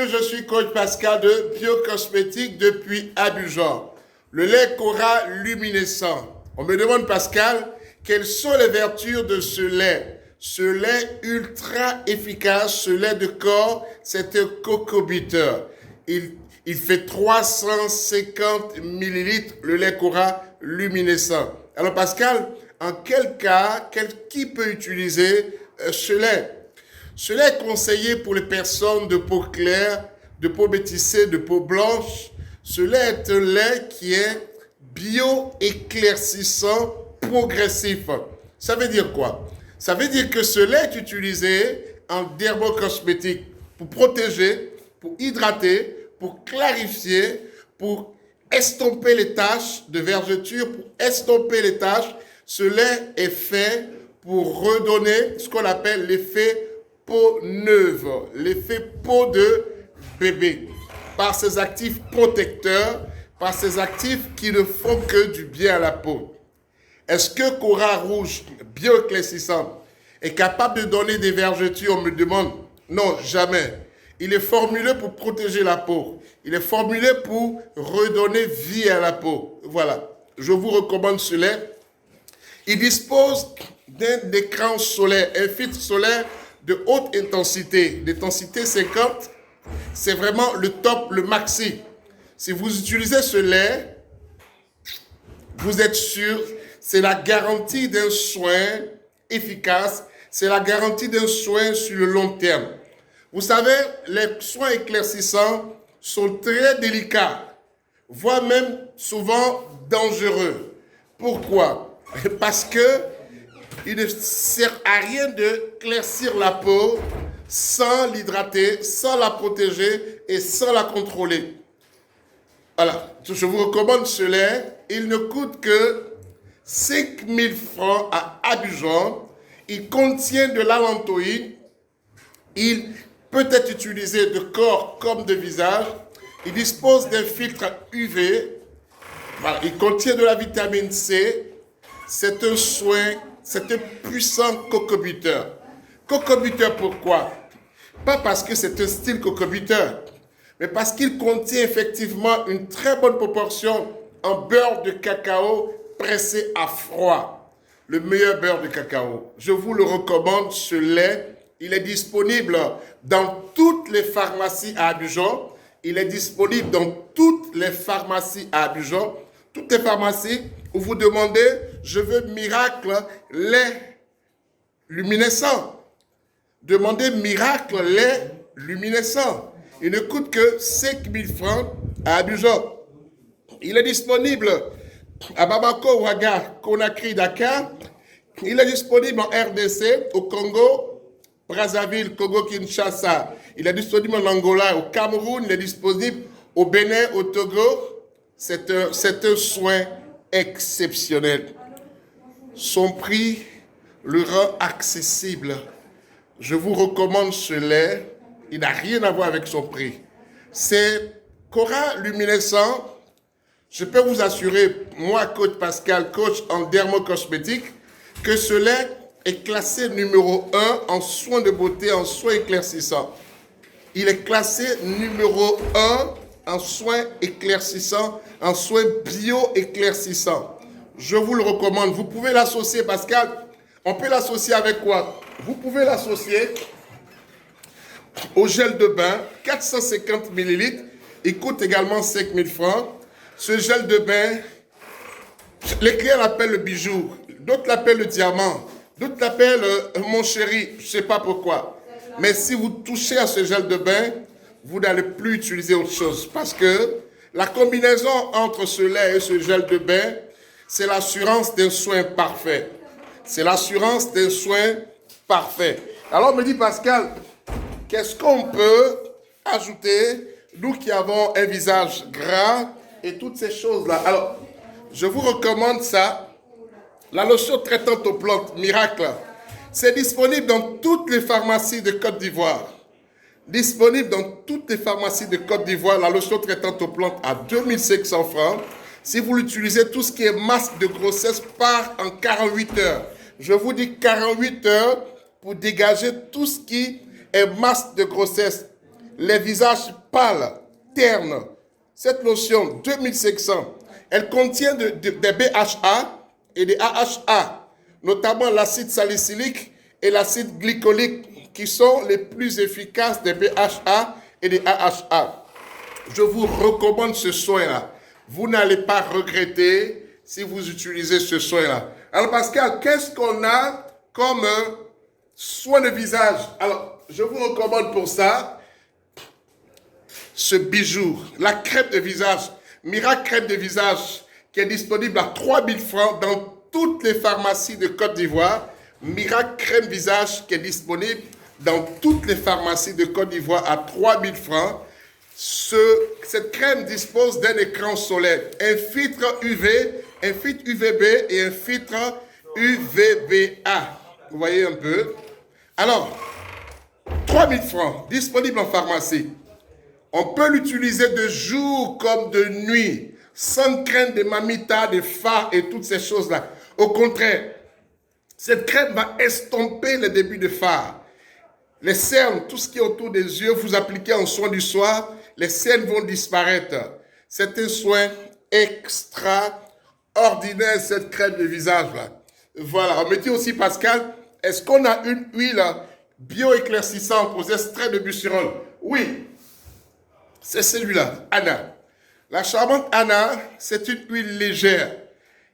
que je suis coach Pascal de Biocosmétique depuis Abidjan. Le lait Cora luminescent. On me demande, Pascal, quelles sont les vertus de ce lait? Ce lait ultra efficace, ce lait de corps, c'est un cocobiteur. Il fait 350 millilitres, le lait Cora luminescent. Alors Pascal, en quel cas, qui peut utiliser ce lait? Ce lait est conseillé pour les personnes de peau claire, de peau métissée, de peau blanche. Ce lait est un lait qui est bio-éclaircissant progressif. Ça veut dire quoi? Ça veut dire que ce lait est utilisé en dermocosmétique pour protéger, pour hydrater, pour clarifier, pour estomper les taches de vergeture, pour estomper les taches. Ce lait est fait pour redonner ce qu'on appelle l'effet peau neuve, l'effet peau de bébé, par ses actifs protecteurs, par ses actifs qui ne font que du bien à la peau. Est-ce que Cora Rouge, bioéclaircissant, est capable de donner des vergetures? On me demande. Non, jamais. Il est formulé pour protéger la peau. Il est formulé pour redonner vie à la peau. Voilà. Je vous recommande ce lait. Il dispose d'un écran solaire, un filtre solaire de haute intensité, d'intensité 50, c'est vraiment le top, le maxi. Si vous utilisez ce lait, vous êtes sûr, c'est la garantie d'un soin efficace, c'est la garantie d'un soin sur le long terme. Vous savez, les soins éclaircissants sont très délicats, voire même souvent dangereux. Pourquoi? Parce que il ne sert à rien de claircir la peau sans l'hydrater, sans la protéger et sans la contrôler. Voilà, je vous recommande ce lait. Il ne coûte que 5 000 francs à Abidjan. Il contient de l'allantoïne. Il peut être utilisé de corps comme de visage. Il dispose d'un filtre UV. Voilà, il contient de la vitamine C. C'est un soin. C'est un puissant cocobiteur. Cocobiteur pourquoi? Pas parce que c'est un style cocobiteur, mais parce qu'il contient effectivement une très bonne proportion en beurre de cacao pressé à froid. Le meilleur beurre de cacao. Je vous le recommande, ce lait. Il est disponible dans toutes les pharmacies à Abidjan. Il est disponible dans toutes les pharmacies à Abidjan. Toutes les pharmacies où vous demandez, je veux miracle lait luminescent. Demandez miracle lait luminescent. Il ne coûte que 5 000 francs à Abidjan. Il est disponible à Bamako, Ouaga, Conakry, Dakar. Il est disponible en RDC, au Congo, Brazzaville, Congo-Kinshasa. Il est disponible en Angola, au Cameroun. Il est disponible au Bénin, au Togo. C'est un soin exceptionnel. Son prix le rend accessible. Je vous recommande ce lait. Il n'a rien à voir avec son prix. C'est Cora luminescent. Je peux vous assurer, moi, coach Pascal, coach en dermocosmétique, que ce lait est classé numéro 1 en soins de beauté, en soins éclaircissants. Il est classé numéro 1 en soins éclaircissants, en soins bio-éclaircissants. Je vous le recommande. Vous pouvez l'associer, Pascal. On peut l'associer avec quoi? Vous pouvez l'associer au gel de bain, 450 ml. Il coûte également 5 000 francs. Ce gel de bain, les clients l'appellent le bijou. D'autres l'appellent le diamant. D'autres l'appellent mon chéri. Je ne sais pas pourquoi. Mais si vous touchez à ce gel de bain, vous n'allez plus utiliser autre chose. Parce que la combinaison entre ce lait et ce gel de bain, c'est l'assurance d'un soin parfait. C'est l'assurance d'un soin parfait. Alors on me dit, Pascal, qu'est-ce qu'on peut ajouter, nous qui avons un visage gras et toutes ces choses-là? Alors, je vous recommande ça. La lotion traitante aux plantes, Miracle. C'est disponible dans toutes les pharmacies de Côte d'Ivoire. Disponible dans toutes les pharmacies de Côte d'Ivoire, la lotion traitante aux plantes à 2500 francs. Si vous l'utilisez, tout ce qui est masque de grossesse part en 48 heures. Je vous dis 48 heures pour dégager tout ce qui est masque de grossesse. les visages pâles, ternes. Cette lotion, 2500, elle contient des BHA et des AHA, notamment l'acide salicylique et l'acide glycolique, qui sont les plus efficaces des BHA et des AHA. Je vous recommande ce soin-là. Vous n'allez pas regretter si vous utilisez ce soin-là. Alors Pascal, qu'est-ce qu'on a comme soin de visage? Alors, je vous recommande pour ça ce bijou, la crème de visage, Miracle Crème de visage, qui est disponible à 3000 francs dans toutes les pharmacies de Côte d'Ivoire. Miracle Crème visage qui est disponible dans toutes les pharmacies de Côte d'Ivoire à 3000 francs. Cette crème dispose d'un écran solaire, un filtre UV, un filtre UVB et un filtre UVBA. Vous voyez un peu? Alors, 3000 francs, disponible en pharmacie. On peut l'utiliser de jour comme de nuit, sans crainte de mamita, de phare et toutes ces choses-là. Au contraire, cette crème va estomper le début de phare. Les cernes, tout ce qui est autour des yeux, vous appliquez en soin du soir, les cernes vont disparaître. C'est un soin extraordinaire, cette crème de visage-là. Voilà, on me dit aussi, Pascal, est-ce qu'on a une huile bioéclaircissante aux extraits de busserole? Oui, c'est celui-là, Anna. La charmante Anna, c'est une huile légère.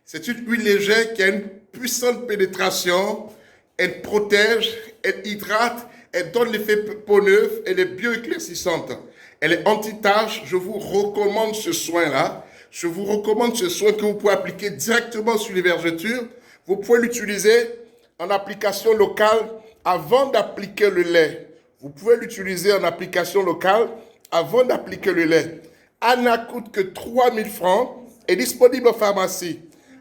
C'est une huile légère qui a une puissante pénétration. Elle protège, elle hydrate, elle donne l'effet peau neuve, elle est bioéclaircissante. Elle est anti-tache. Je vous recommande ce soin-là. Je vous recommande ce soin que vous pouvez appliquer directement sur les vergetures. Vous pouvez l'utiliser en application locale avant d'appliquer le lait. Vous pouvez l'utiliser en application locale avant d'appliquer le lait. Anna coûte que 3000 francs, est disponible en pharmacie.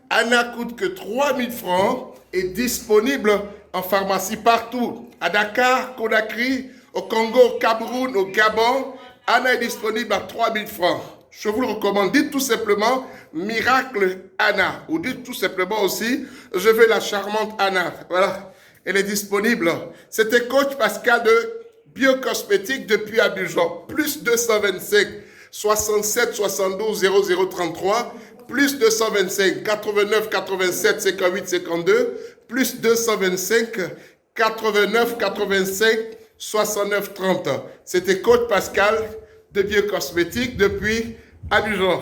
Anna coûte que 3000 francs, est disponible en pharmacie partout. À Dakar, Conakry, au Congo, au Cameroun, au Gabon, Anna est disponible à 3000 francs. Je vous le recommande. Dites tout simplement Miracle Anna. Ou dites tout simplement aussi, je veux la charmante Anna. Voilà, elle est disponible. C'était Coach Pascal de Biocosmétique depuis Abidjan. Plus 225 67 72 0033. Plus 225 89 87 58 52. Plus 225 89 85 69 30. C'était Coach Pascal de Biocosmétique depuis Abidjan.